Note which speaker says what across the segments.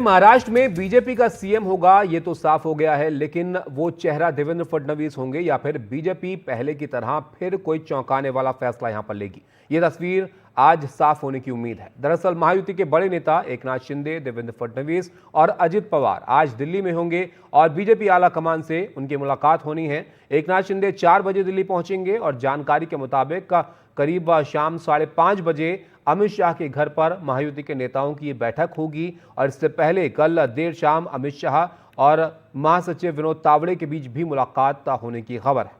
Speaker 1: महाराष्ट्र में बीजेपी का सीएम होगा ये तो साफ हो गया है, लेकिन वो चेहरा देवेंद्र फडणवीस होंगे या फिर बीजेपी पहले की तरह फिर कोई चौंकाने वाला फैसला यहां पर लेगी, ये तस्वीर आज साफ होने की उम्मीद है। दरअसल महायुति के बड़े नेता एकनाथ शिंदे, देवेंद्र फडणवीस और अजित पवार आज दिल्ली में होंगे और बीजेपी आला कमान से उनकी मुलाकात होनी है। एकनाथ शिंदे 4 बजे दिल्ली पहुंचेंगे और जानकारी के मुताबिक करीब शाम 5:30 बजे अमित शाह के घर पर महायुति के नेताओं की बैठक होगी और इससे पहले कल देर शाम अमित शाह और महासचिव विनोद तावड़े के बीच भी मुलाकात होने की खबर है।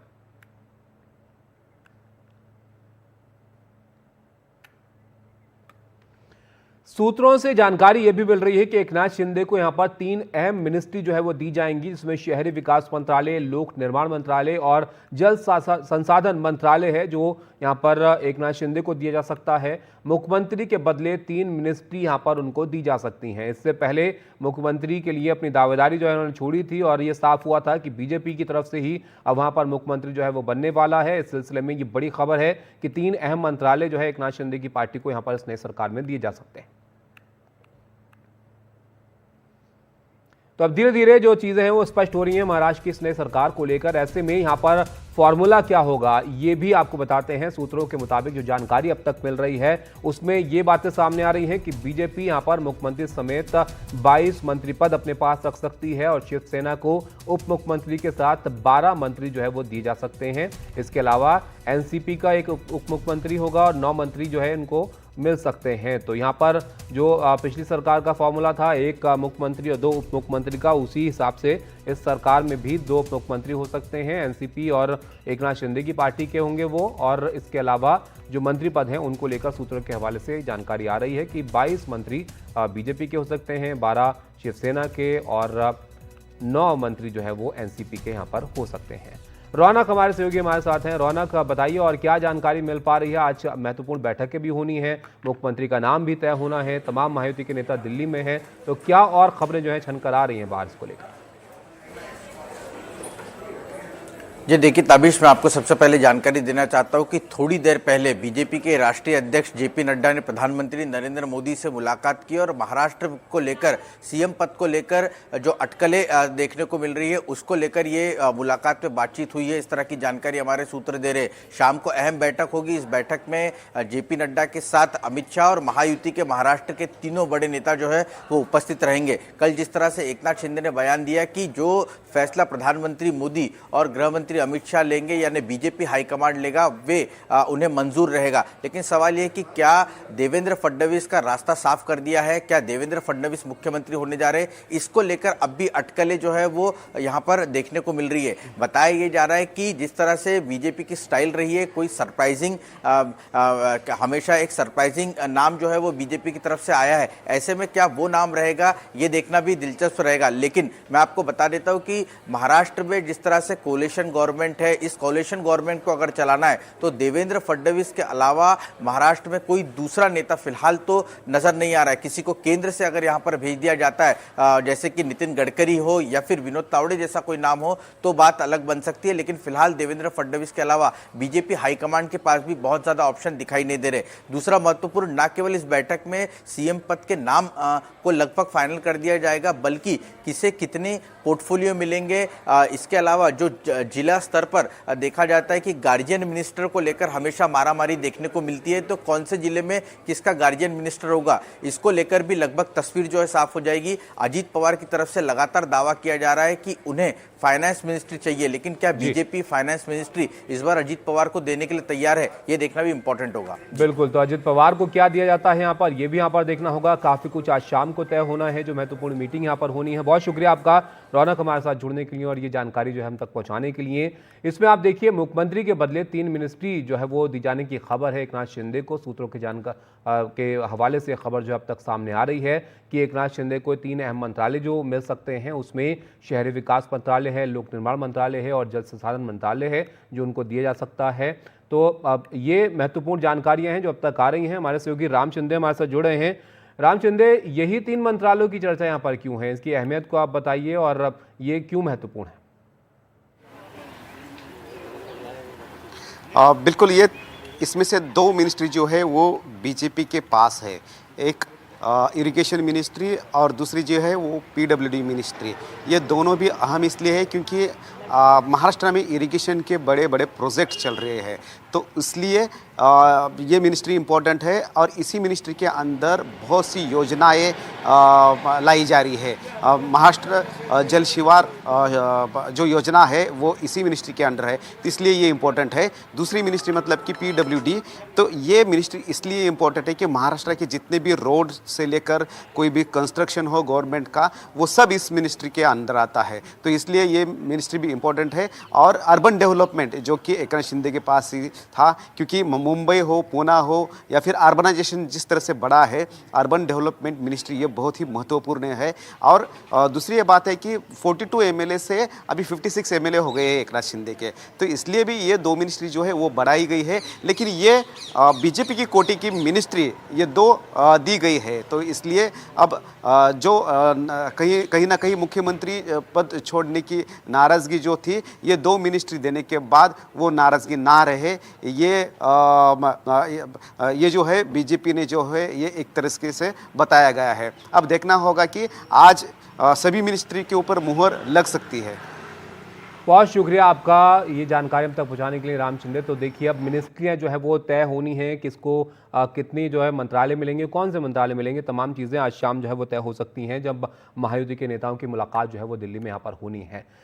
Speaker 1: सूत्रों से जानकारी यह भी मिल रही है कि एकनाथ शिंदे को यहां पर 3 अहम मिनिस्ट्री जो है वो दी जाएंगी, जिसमें शहरी विकास मंत्रालय, लोक निर्माण मंत्रालय और जल संसाधन मंत्रालय है जो यहां पर एकनाथ शिंदे को दिया जा सकता है। मुख्यमंत्री के बदले 3 मिनिस्ट्री यहां पर उनको दी जा सकती हैं। इससे पहले मुख्यमंत्री के लिए अपनी दावेदारी जो है उन्होंने छोड़ी थी और यह साफ हुआ था कि बीजेपी की तरफ से ही अब वहां पर मुख्यमंत्री जो है वो बनने वाला है। इस सिलसिले में ये बड़ी खबर है कि 3 अहम मंत्रालय जो है एकनाथ शिंदे की पार्टी को यहां पर इस नई सरकार में दिए जा सकते हैं। तो अब धीरे धीरे जो चीजें हैं वो स्पष्ट हो रही हैं महाराष्ट्र की इस नई सरकार को लेकर। ऐसे में यहां पर फॉर्मूला क्या होगा ये भी आपको बताते हैं। सूत्रों के मुताबिक जो जानकारी अब तक मिल रही है उसमें ये बातें सामने आ रही हैं कि बीजेपी यहां पर मुख्यमंत्री समेत 22 मंत्री पद अपने पास रख सकती है और शिवसेना को उप मुख्यमंत्री के साथ 12 मंत्री जो है वो दिए जा सकते हैं। इसके अलावा एनसीपी का एक उप मुख्यमंत्री होगा और 9 मंत्री जो है इनको मिल सकते हैं। तो यहाँ पर जो पिछली सरकार का फॉर्मूला था, एक मुख्यमंत्री और 2 उप मुख्यमंत्री का, उसी हिसाब से इस सरकार में भी 2 उप मुख्यमंत्री हो सकते हैं। एनसीपी और एकनाथ शिंदे की पार्टी के होंगे वो, और इसके अलावा जो मंत्री पद हैं उनको लेकर सूत्रों के हवाले से जानकारी आ रही है कि 22 मंत्री बीजेपी के हो सकते हैं, 12 शिवसेना के और 9 मंत्री जो है वो एनसीपी के यहाँ पर हो सकते हैं। रौनक हमारे सहयोगी हमारे साथ हैं। रौनक, बताइए और क्या जानकारी मिल पा रही है? आज महत्वपूर्ण बैठकें भी होनी है, मुख्यमंत्री का नाम भी तय होना है, तमाम महायुति के नेता दिल्ली में हैं, तो क्या और खबरें जो है छनकर आ रही हैं बाहर इसको लेकर?
Speaker 2: जी देखिए ताबिश, मैं आपको सबसे पहले जानकारी देना चाहता हूं कि थोड़ी देर पहले बीजेपी के राष्ट्रीय अध्यक्ष जेपी नड्डा ने प्रधानमंत्री नरेंद्र मोदी से मुलाकात की और महाराष्ट्र को लेकर, सीएम पद को लेकर जो अटकलें देखने को मिल रही है उसको लेकर ये मुलाकात में बातचीत हुई है। इस तरह की जानकारी हमारे सूत्र दे रहे। शाम को अहम बैठक होगी। इस बैठक में जेपी नड्डा के साथ अमित शाह और महायुति के महाराष्ट्र के तीनों बड़े नेता जो है वो उपस्थित रहेंगे। कल जिस तरह से एकनाथ शिंदे ने बयान दिया कि जो फैसला प्रधानमंत्री मोदी और गृह मंत्री अमित शाह लेंगे यानी बीजेपी हाईकमांड लेगा, वे उन्हें मंजूर रहेगा। लेकिन सवाल यह कि क्या देवेंद्र फडणवीस का रास्ता साफ कर दिया है, क्या देवेंद्र फडणवीस मुख्यमंत्री होने जा रहे हैं, इसको लेकर अब भी अटकलें जो है वो यहां पर देखने को मिल रही है। बताया यह जा रहा है कि जिस तरह से बीजेपी की स्टाइल रही है, कोई सरप्राइजिंग हमेशा एक सरप्राइजिंग नाम जो है वो बीजेपी की तरफ से आया है। ऐसे में क्या वो नाम रहेगा, ये देखना भी दिलचस्प रहेगा। लेकिन मैं आपको बता देता हूं कि महाराष्ट्र में जिस तरह से कोलिशन गवर्नमेंट है, इस कोलिशन गवर्नमेंट को अगर चलाना है तो देवेंद्र फडणवीस के अलावा महाराष्ट्र में कोई दूसरा नेता फिलहाल तो नजर नहीं आ रहा है। किसी को केंद्र से अगर यहां पर भेज दिया जाता है, जैसे कि नितिन गडकरी हो या फिर विनोद तावड़े जैसा कोई नाम हो, तो बात अलग बन सकती है। लेकिन फिलहाल देवेंद्र फडणवीस के अलावा बीजेपी हाईकमांड के पास भी बहुत ज्यादा ऑप्शन दिखाई नहीं दे रहे। दूसरा महत्वपूर्ण, न केवल इस बैठक में सीएम पद के नाम को लगभग फाइनल कर दिया जाएगा, बल्कि किसे कितने पोर्टफोलियो मिलेंगे, इसके अलावा जो जिला स्तर पर देखा जाता है कि गार्जियन मिनिस्टर को लेकर हमेशा मारामारी देखने को मिलती है, तो कौन से जिले में किसका गार्जियन मिनिस्टर होगा, इसको लेकर भी लगभग तस्वीर जो है साफ हो जाएगी। अजीत पवार की तरफ से लगातार दावा किया जा रहा है कि उन्हें फाइनेंस मिनिस्ट्री चाहिए, लेकिन क्या बीजेपी फाइनेंस मिनिस्ट्री इस बार अजीत पवार को देने के लिए तैयार है, ये देखना भी इंपॉर्टेंट होगा।
Speaker 1: बिल्कुल, तो अजीत पवार को क्या दिया जाता है यहाँ पर, ये भी यहाँ पर देखना होगा। काफी कुछ आज शाम को तय होना है, जो महत्वपूर्ण मीटिंग यहाँ पर होनी है। बहुत शुक्रिया आपका रौनक हमारे साथ जुड़ने के लिए और ये जानकारी जो है हम तक पहुंचाने के लिए। इसमें आप देखिए, मुख्यमंत्री के बदले 3 मिनिस्ट्री जो है वो दी जाने की खबर है एकनाथ शिंदे को। सूत्रों के के हवाले से खबर जो अब तक सामने आ रही है कि एकनाथ शिंदे को 3 अहम मंत्रालय जो मिल सकते हैं, उसमें शहरी विकास मंत्रालय है, लोक निर्माण मंत्रालय है और जल संसाधन मंत्रालय है जो उनको दिया जा सकता है। तो अब ये महत्वपूर्ण जानकारियां हैं जो अब तक आ रही हैं। हमारे सहयोगी राम शिंदे हमारे साथ जुड़े हैं। राम शिंदे, यही 3 मंत्रालयों की चर्चा यहाँ पर क्यों है, इसकी अहमियत को आप बताइए और ये क्यों महत्वपूर्ण है?
Speaker 3: बिल्कुल, ये इसमें से 2 मिनिस्ट्री जो है वो बीजेपी के पास है। एक इरिगेशन मिनिस्ट्री और दूसरी जो है वो पीडब्ल्यूडी मिनिस्ट्री। ये दोनों भी अहम इसलिए है क्योंकि महाराष्ट्र में इरिगेशन के बड़े बड़े प्रोजेक्ट चल रहे हैं, तो इसलिए ये मिनिस्ट्री इम्पोर्टेंट है और इसी मिनिस्ट्री के अंदर बहुत सी योजनाएं लाई जा रही है। महाराष्ट्र जल शिवार जो योजना है वो इसी मिनिस्ट्री के अंडर है, तो इसलिए ये इम्पोर्टेंट है। दूसरी मिनिस्ट्री मतलब कि पीडब्ल्यूडी, तो ये मिनिस्ट्री इसलिए इम्पोर्टेंट है कि महाराष्ट्र के जितने भी रोड से लेकर कोई भी कंस्ट्रक्शन हो गवर्नमेंट का, वो सब इस मिनिस्ट्री के अंदर आता है, तो इसलिए ये मिनिस्ट्री भी इम्पोर्टेंट है। और अर्बन डेवलपमेंट जो कि एकनाथ शिंदे के पास ही था, क्योंकि मुंबई हो, पूना हो या फिर अर्बनाइजेशन जिस तरह से बड़ा है, अर्बन डेवलपमेंट मिनिस्ट्री ये बहुत ही महत्वपूर्ण है। और दूसरी ये बात है कि 42 एमएलए से अभी 56 एमएलए हो गए हैं एकनाथ शिंदे के, तो इसलिए भी ये दो मिनिस्ट्री जो है वो बढ़ाई गई है। लेकिन ये बीजेपी की कोटि की मिनिस्ट्री ये दो दी गई है, तो इसलिए अब जो कहीं ना कहीं मुख्यमंत्री पद छोड़ने की नाराज़गी जो थी, ये दो मिनिस्ट्री देने के बाद वो नाराज़गी ना रहे, ये जो है बीजेपी ने जो है ये एक तरीके से बताया गया है। अब देखना होगा कि आज सभी मिनिस्ट्री के ऊपर मुहर लग सकती है।
Speaker 1: बहुत शुक्रिया आपका ये जानकारी हम तक पहुंचाने के लिए राम शिंदे। तो देखिए अब मिनिस्ट्रियां जो है वो तय होनी है, किसको कितनी जो है मंत्रालय मिलेंगे, कौन से मंत्रालय मिलेंगे, तमाम चीज़ें आज शाम जो है वो तय हो सकती हैं जब महायुति के नेताओं की मुलाकात जो है वो दिल्ली में यहाँ पर होनी है।